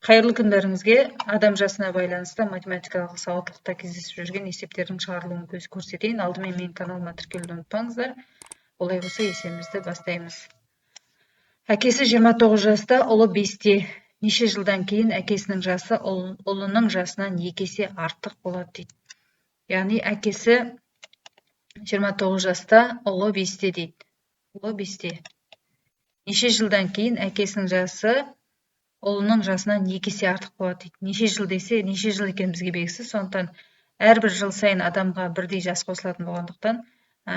Қайырлы күндеріңізге адам жасына байланысты математикалық сауаттылықта кездесіп жүрген есептердің шығарылуын көрсетейін. Алдымен менің каналыма тіркелуді ұмытпаңыздар. Олай болса есебімізді бастаймыз. Әкесі 29 жаста, ұлы 5-те. Неше жылдан кейін әкесінің жасы ұлының жасынан 2 есе артық болады дейді. Яғни әкесі 29 жаста, ұлы 5-те дейді. Ұлы 5-те. Неше жылдан кейін әкесінің жасы ұлының жасынан 2 есе артық болады дейді. Неше жыл десе, неше жыл екен бізге белгісіз. Сондықтан әрбір жыл сайын адамға бірдей жас қосылатын болғандықтан,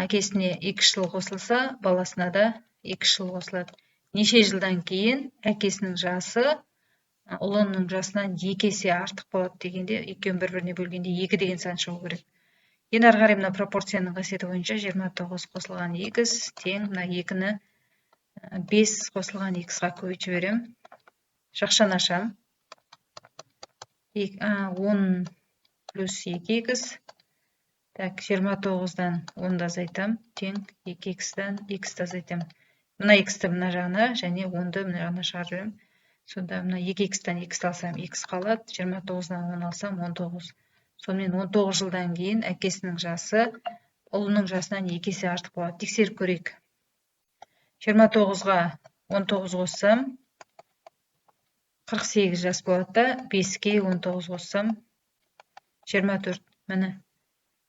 әкесіне 2 жыл қосылса, баласына да 2 жыл қосылады. Неше жылдан кейін әкесінің жасы ұлының жасынан 2 есе артық болады дегенде, екеуін бір-біріне бөлгенде 2 деген сан шығу керек. Енді ары қарай мына пропорцияның қасиеті бойынша 29 қосылған x тең мына 2-ні 5 қосылған x-ға көбейтіп жіберемін. Жақшаны ашам. 10 плюс 2x. Так, 29-дан 10-ды азайтам. Тең 2x-дан x-ті азайтам. Мына x-ті мына жағына, және 10-ды мына жағына шығарып жіберем. Сонда мына 2x-дан x алсам, x қалады. 29-дан 10 алсам, 19. Сонымен 19 жылдан кейін әкесінің жасы ұлының жасынан 2 есе артық болады. Тексеріп көрейік. 29-ға 19 қоссам, 48 жас болады да, 5-ке 19 қоссам, 24. Міне,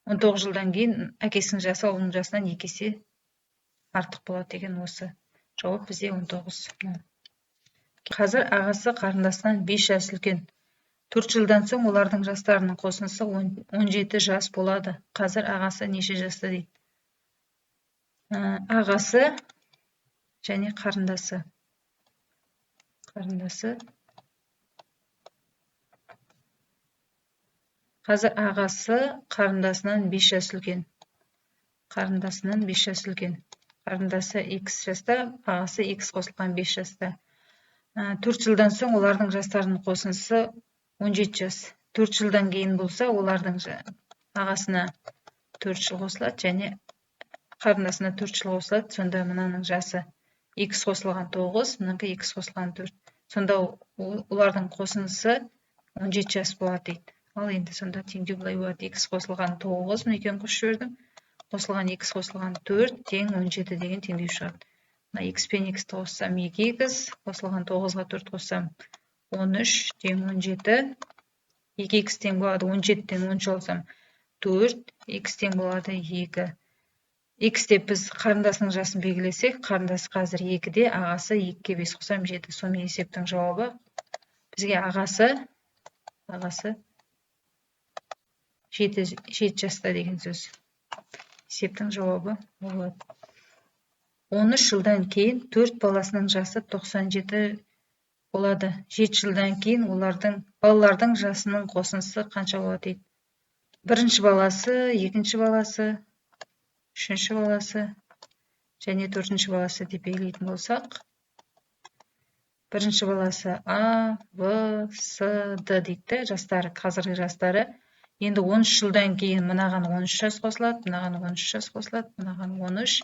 19 жылдан кейін әкесінің жасы ұлының жасынан 2 есе артық болады деген осы. Жауап бізде 19. Қазір ағасы қарындасынан 5 жас үлкен. 4 жылдан соң олардың жастарының қосындысы 17 жас болады. Қазір ағасы неше жаста дейді. Ағасы және қарындасы. Қазір ағасы қарындасынан 5 жас үлкен. Қарындасы x жаста, ағасы x қосылған 5 жаста. 4 жылдан соң олардың жастарының қосындысы 17 жас. 4 жылдан кейін болса, олардың ағасына 4 жыл қосылады, және қарындасына 4 жыл қосылады. Сонда мынаның жасы x қосылған 9, мынаның x қосылған 4. Сонда олардың қосындысы 17 жас болады дейді. Ал енді сонда теңдеу былай болады. X қосылған 9, мына екеуін қосып жібердім. Қосылған x қосылған 4 тең 17 деген теңдеу шығады. Мына x пен x-ті қоссам 2x, қосылған 9-ға 4 қоссам 13 тең 17. 2x тең болады 17-тен 13 алсам 4, x тең болады 2. X деп біз қарындасының жасын белгілесек, қарындасы қазір 2-де, ағасы 2-ге 5 қосам 7. Сонымен есептің жауабы бізге ағасы 7 жаста деген сөз. Есептің жауабы болады. 13 жылдан кейін 4 баласының жасы 97 болады. 7 жылдан кейін балалардың жасының қосындысы қанша болады дейді. Бірінші баласы, екінші баласы, үшінші баласы және төртінші баласы деп белгілейтін болсақ, бірінші баласы А, В, С, Д дейді, жастары, қазіргі жастары. Енді 13 жылдан кейін мынаған 13 жас қосылады, мынаған 13 жас қосылады, мынаған 13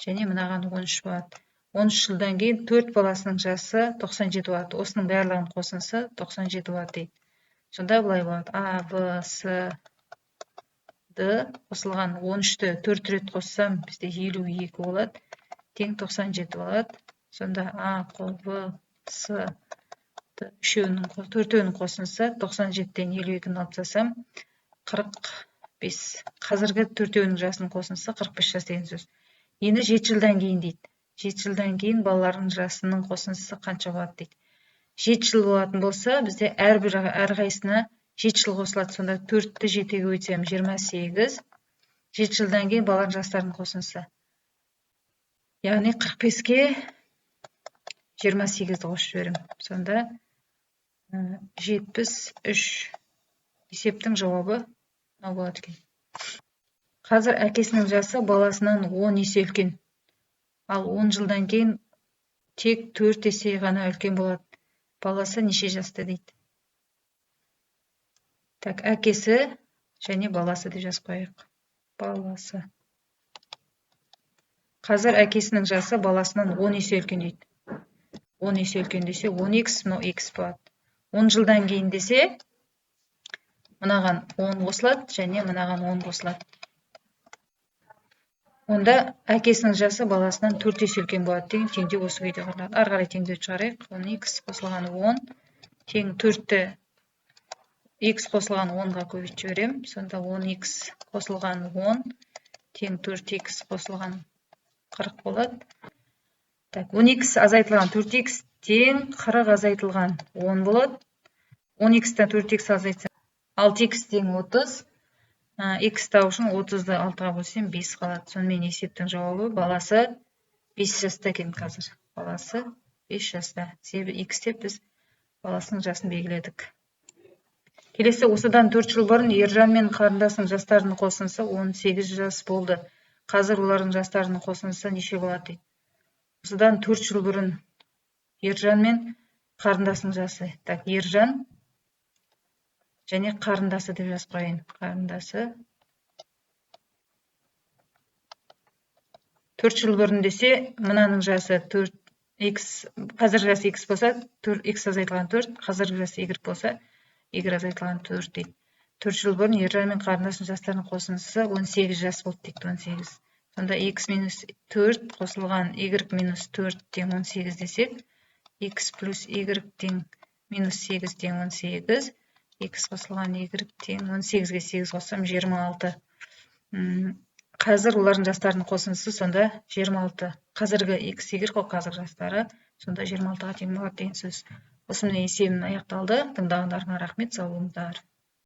және мынаған 13 болады. 13 жылдан кейін 4 баласының жасы 97 болады. Осының барлығының қосындысы 97 болады дейді. Сонда былай болады. А, В, С, Д қосылған 13-ті 4 рет қоссам, бізде 52 болады. Тең 97 болады. Сонда А, В, С, Д төртеуінің қосындысы 97-тен 52-ні алып тастасам 45. Қазіргі төртеуінің жасының қосындысы 45 жас деген сөз. Енді 7 жылдан кейін дейді. 7 жылдан кейін балалардың жасының қосындысы қанша болады дейді. 7 жыл болатын болса, бізде әрқайсысына 7 жыл қосылады. Сонда 4-ті 7-ге көбейтсем 28. 7 жылдан кейін балалардың жастарының қосындысы. Яғни 45-ке 28-ді қосып жіберем. Сонда 73. Есептің жауабы мынау болады екен. Қазір әкесінің жасы баласынан 10 есе үлкен. Ал 10 жылдан кейін тек 4 есе ғана үлкен болады. Баласы неше жаста дейді. Так, әкесі және баласы деп жазып қояйық. Баласы. Қазір әкесінің жасы баласынан 10 есе үлкен дейді. 10 есе үлкен десе 10x, мынау x болады. 10 жылдан кейін десе, мынаған 10 қосылады, және мынаған 10 қосылады. Онда әкесінің жасы баласынан 4 есе үлкен болады деген теңдеу осы күйде құрылады. Ары қарай теңдеуді шығарайық. 10x қосылған 10 тең 4-ті x қосылған 10-ға көбейтіп жіберемін. Сонда 10x қосылған 10 тең 4x қосылған 40 болады. Так, 10x азайтылған 4x тең 40 азайтылған 10 болады. 10x-тен 4x азайтса 6x тең 30. X тау үшін 30-ды 6-ға бөлсем 5 қалады. Сонымен есептің жауабы баласы 5 жаста екен қазір. Баласы 5 жаста. Себебі X деп біз баласының жасын белгіледік. Келесі, осыдан 4 жыл бұрын Ержан мен қарындасының жастарының қосындысы 18 жас болды. Қазір олардың жастарының қосындысы неше болады дейді. Осыдан 4 жыл бұрын Ержан мен қарындасының жасы. Так, Ержан және қарындасы деп жазып қояйын. Қарындасы 4 жыл бұрын десе, мынаның жасы 4x, қазір жасы x болса, x азайтылған 4, қазіргі жасы y болса, y азайтылған 4 дейді. 4 жыл бұрын Ержан мен қарындасының жастарының қосындысы 18 жас болды дейді, 18. Сонда x минус 4 қосылған y минус 4 тең 18 десек, x плюс y тең минус 8 тең 18. X қосылған y тең 18-ге 8 қоссам 26. Қазір олардың жастарының қосындысы сонда 26. Қазіргі x, y қой қазір жастары, сонда 26-ға тең болады деген сөз. Осымен есебім аяқталды. Тыңдағандарыңа рахмет, сау болыңыздар.